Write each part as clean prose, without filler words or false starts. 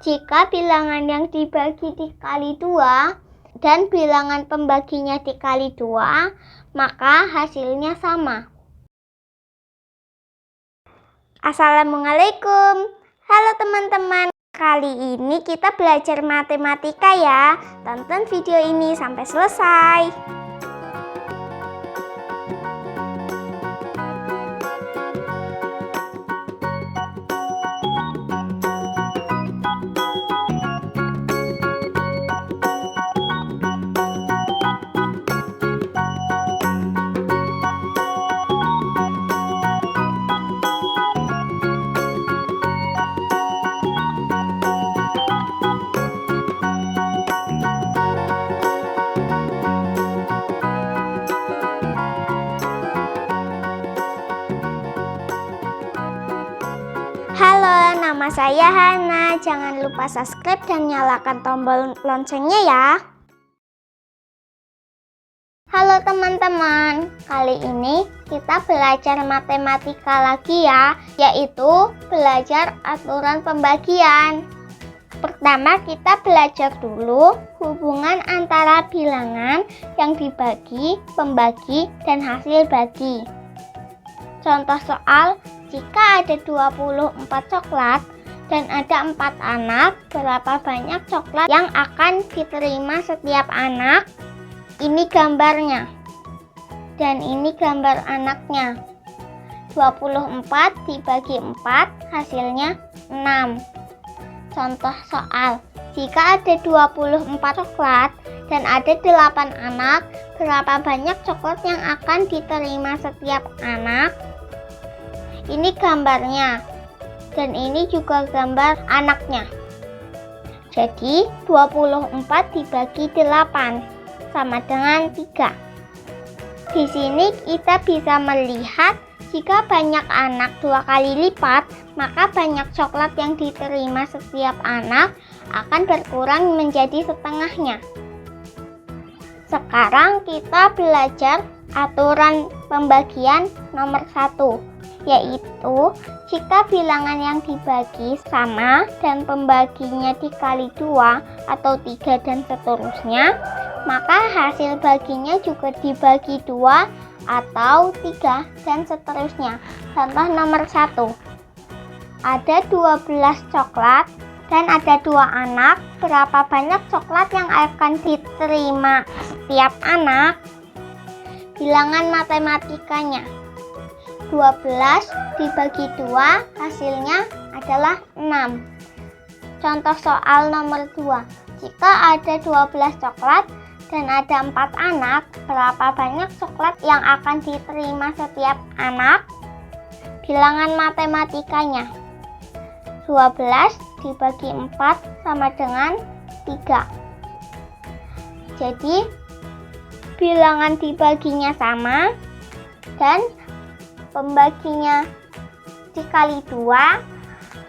Jika bilangan yang dibagi dikali 2 dan bilangan pembaginya dikali 2, maka hasilnya sama. Assalamualaikum. Halo teman-teman. Kali ini kita belajar matematika ya. Tonton video ini sampai selesai. Halo, nama saya Hana. Jangan lupa subscribe dan nyalakan tombol loncengnya ya. Halo teman-teman, kali ini kita belajar matematika lagi ya, yaitu belajar aturan pembagian. Pertama kita belajar dulu hubungan antara bilangan yang dibagi, pembagi, dan hasil bagi. Contoh soal, jika ada 24 coklat dan ada 4 anak, berapa banyak coklat yang akan diterima setiap anak? Ini gambarnya. Dan ini gambar anaknya. 24 dibagi 4, hasilnya 6. Contoh soal, jika ada 24 coklat dan ada 8 anak, berapa banyak coklat yang akan diterima setiap anak? Ini gambarnya, dan ini juga gambar anaknya. Jadi 24 dibagi 8 sama dengan 3. Di sini kita bisa melihat jika banyak anak 2 kali lipat, maka banyak coklat yang diterima setiap anak akan berkurang menjadi setengahnya. Sekarang kita belajar aturan pembagian nomor 1. Yaitu jika bilangan yang dibagi sama dan pembaginya dikali 2 atau 3 dan seterusnya, maka hasil baginya juga dibagi 2 atau 3 dan seterusnya. Contoh nomor 1, ada 12 coklat dan ada 2 anak, berapa banyak coklat yang akan diterima setiap anak? Bilangan matematikanya, 12 dibagi 2 hasilnya adalah 6. Contoh soal nomor 2. Jika ada 12 coklat dan ada 4 anak, berapa banyak coklat yang akan diterima setiap anak? Bilangan matematikanya, 12 dibagi 4 sama dengan 3. Jadi bilangan dibaginya sama dan pembaginya dikali 2,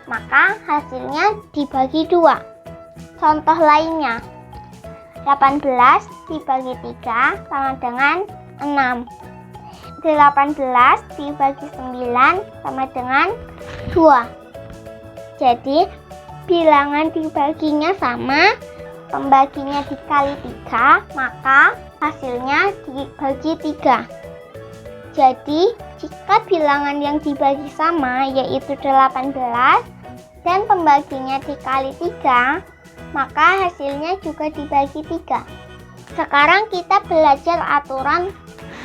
maka hasilnya dibagi 2. Contoh lainnya, 18 dibagi 3 sama dengan 6. 18 dibagi 9 sama dengan 2. Jadi bilangan dibaginya sama, pembaginya dikali 3, maka hasilnya dibagi 3. Jadi, jika bilangan yang dibagi sama yaitu 18 dan pembaginya dikali 3, maka hasilnya juga dibagi 3. Sekarang kita belajar aturan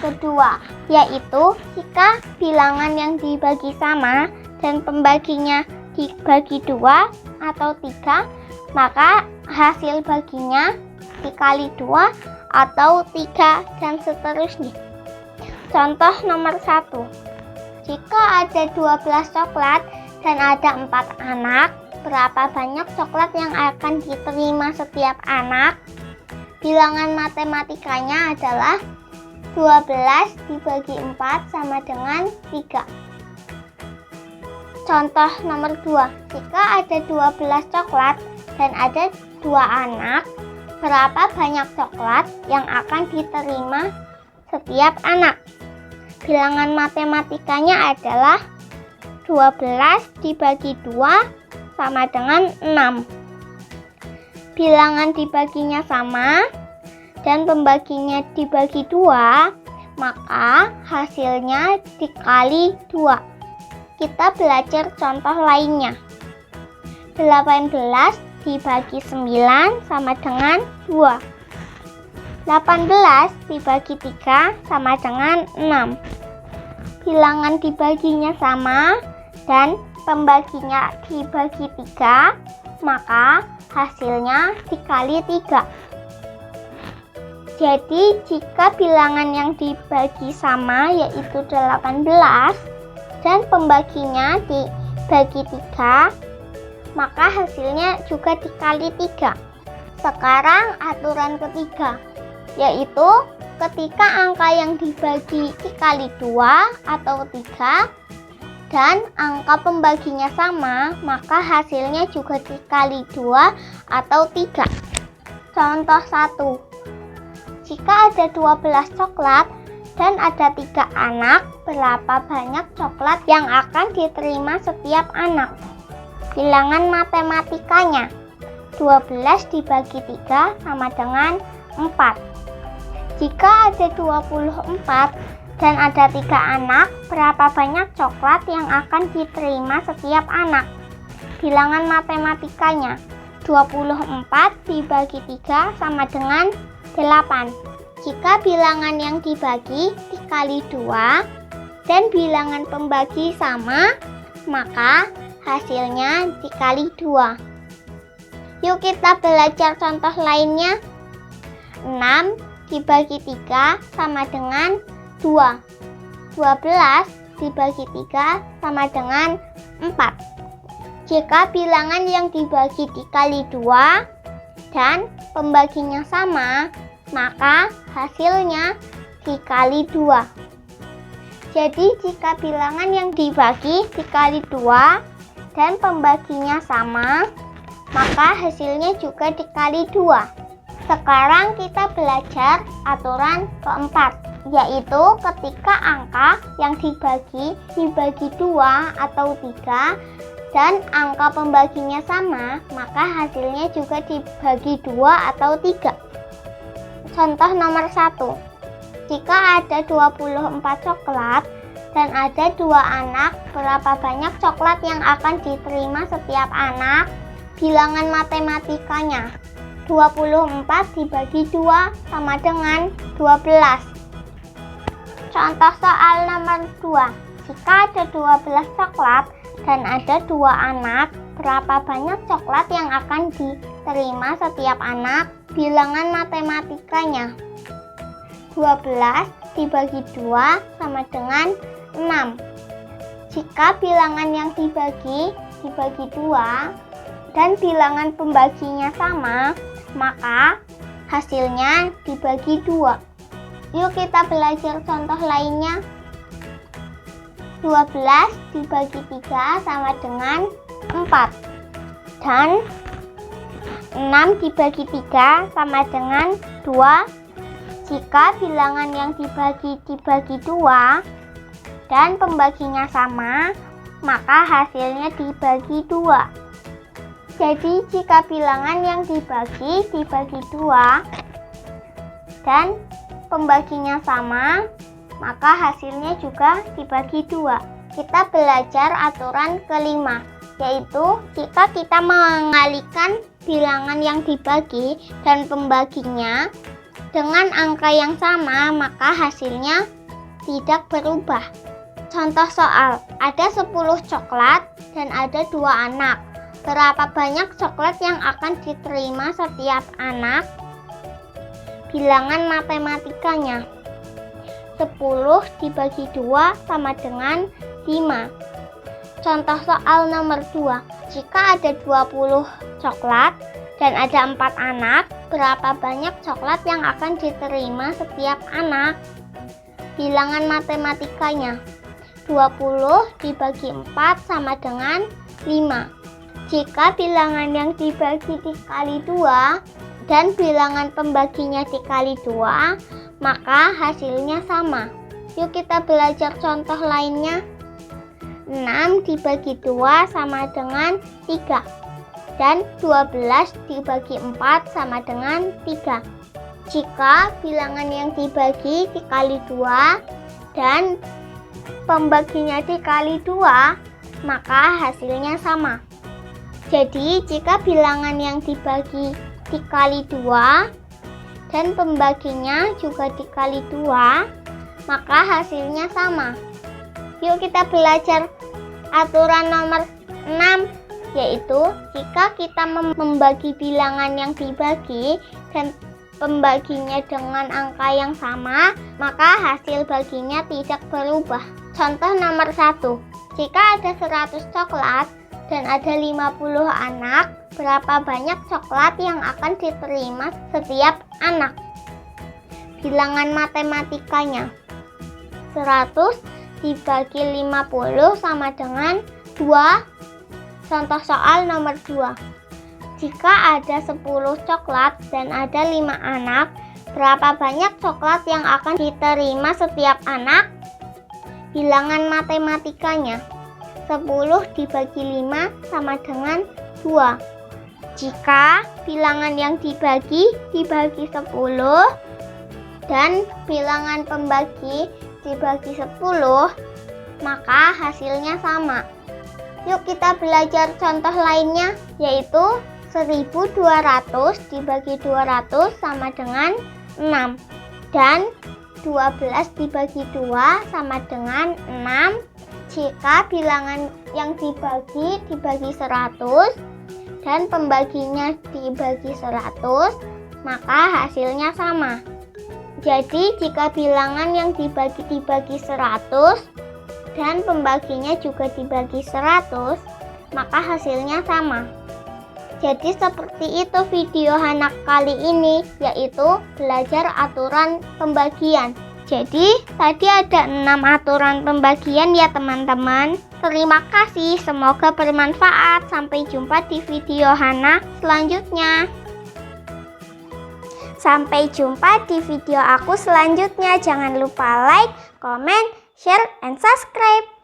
kedua, yaitu jika bilangan yang dibagi sama dan pembaginya dibagi 2 atau 3, maka hasil baginya dikali 2 atau 3 dan seterusnya. Contoh nomor 1, jika ada 12 coklat dan ada 4 anak, berapa banyak coklat yang akan diterima setiap anak? Bilangan matematikanya adalah 12 dibagi 4 sama dengan 3. Contoh nomor 2, jika ada 12 coklat dan ada 2 anak, berapa banyak coklat yang akan diterima setiap anak? Bilangan matematikanya adalah 12 dibagi 2 sama dengan 6. bilangan dibaginya sama dan pembaginya dibagi 2, maka hasilnya dikali 2. Kita belajar contoh lainnya. 18 dibagi 9 sama dengan 2. 18 dibagi 3 sama dengan 6. Bilangan dibaginya sama dan pembaginya dibagi 3, maka hasilnya dikali 3. Jadi jika bilangan yang dibagi sama yaitu 18 dan pembaginya dibagi 3, maka hasilnya juga dikali 3. Sekarang aturan ketiga, yaitu ketika angka yang dibagi dikali 2 atau 3 dan angka pembaginya sama, maka hasilnya juga dikali 2 atau 3. Contoh 1. Jika ada 12 coklat dan ada 3 anak, berapa banyak coklat yang akan diterima setiap anak? Bilangan matematikanya. 12 dibagi 3 sama dengan 4. Jika ada 24 dan ada 3 anak, berapa banyak coklat yang akan diterima setiap anak? Bilangan matematikanya. 24 dibagi 3 sama dengan 8. Jika bilangan yang dibagi dikali 2 dan bilangan pembagi sama, maka hasilnya dikali 2. Yuk kita belajar contoh lainnya. 6 dibagi 3 sama dengan 2. 12 dibagi 3 sama dengan 4. Jika bilangan yang dibagi dikali 2 dan pembaginya sama, maka hasilnya dikali 2. Jadi jika bilangan yang dibagi dikali 2 dan pembaginya sama, maka hasilnya juga dikali 2. Sekarang kita belajar aturan keempat, yaitu ketika angka yang dibagi 2 atau 3 dan angka pembaginya sama, maka hasilnya juga dibagi 2 atau 3. Contoh nomor 1. Jika ada 24 coklat dan ada 2 anak, berapa banyak coklat yang akan diterima setiap anak? Bilangan matematikanya. 24 dibagi 2 sama dengan 12. Contoh soal nomor 2. Jika ada 12 coklat dan ada 2 anak, berapa banyak coklat yang akan diterima setiap anak? Bilangan matematikanya. 12 dibagi 2 sama dengan 6. Jika bilangan yang dibagi 2 dan bilangan pembaginya sama, maka hasilnya dibagi 2. Yuk kita belajar contoh lainnya. 12 dibagi 3 sama dengan 4. Dan 6 dibagi 3 sama dengan 2. Jika bilangan yang dibagi 2 dan pembaginya sama, maka hasilnya dibagi 2. Jadi jika bilangan yang dibagi 2 dan pembaginya sama, maka hasilnya juga dibagi 2. Kita belajar aturan kelima, yaitu jika kita mengalihkan bilangan yang dibagi dan pembaginya dengan angka yang sama, maka hasilnya tidak berubah. Contoh soal, ada 10 coklat dan ada 2 anak. Berapa banyak coklat yang akan diterima setiap anak? Bilangan matematikanya. 10 dibagi 2 sama dengan 5. Contoh soal nomor 2. Jika ada 20 coklat dan ada 4 anak, berapa banyak coklat yang akan diterima setiap anak? Bilangan matematikanya. 20 dibagi 4 sama dengan 5. Jika bilangan yang dibagi dikali 2 dan bilangan pembaginya dikali 2, maka hasilnya sama. Yuk kita belajar contoh lainnya. 6 dibagi 2 sama dengan 3. dan 12 dibagi 4 sama dengan 3. Jika bilangan yang dibagi dikali 2 dan pembaginya dikali 2, maka hasilnya sama. Jadi jika bilangan yang dibagi dikali 2 dan pembaginya juga dikali 2, maka hasilnya sama. Yuk kita belajar aturan nomor 6, yaitu jika kita membagi bilangan yang dibagi dan pembaginya dengan angka yang sama, maka hasil baginya tidak berubah. Contoh nomor 1, jika ada 100 coklat dan ada 50 anak, berapa banyak coklat yang akan diterima setiap anak? Bilangan matematikanya, 100 dibagi 50 sama dengan 2. Contoh soal nomor 2. Jika ada 10 coklat dan ada 5 anak, berapa banyak coklat yang akan diterima setiap anak? Bilangan matematikanya, 10 dibagi 5 sama dengan 2. Jika bilangan yang dibagi 10 dan bilangan pembagi dibagi 10, maka hasilnya sama. Yuk kita belajar contoh lainnya, yaitu 1200 dibagi 200 sama dengan 6 dan 12 dibagi 2 sama dengan 6. Jika bilangan yang dibagi 100 dan pembaginya dibagi 100, maka hasilnya sama. Jadi jika bilangan yang dibagi 100 dan pembaginya juga dibagi 100, maka hasilnya sama. Jadi seperti itu video Hana kali ini, yaitu belajar aturan pembagian. Jadi tadi ada 6 aturan pembagian ya teman-teman. Terima kasih, semoga bermanfaat. Sampai jumpa di video Hana selanjutnya. Sampai jumpa di video aku selanjutnya. Jangan lupa like, comment, share, and subscribe.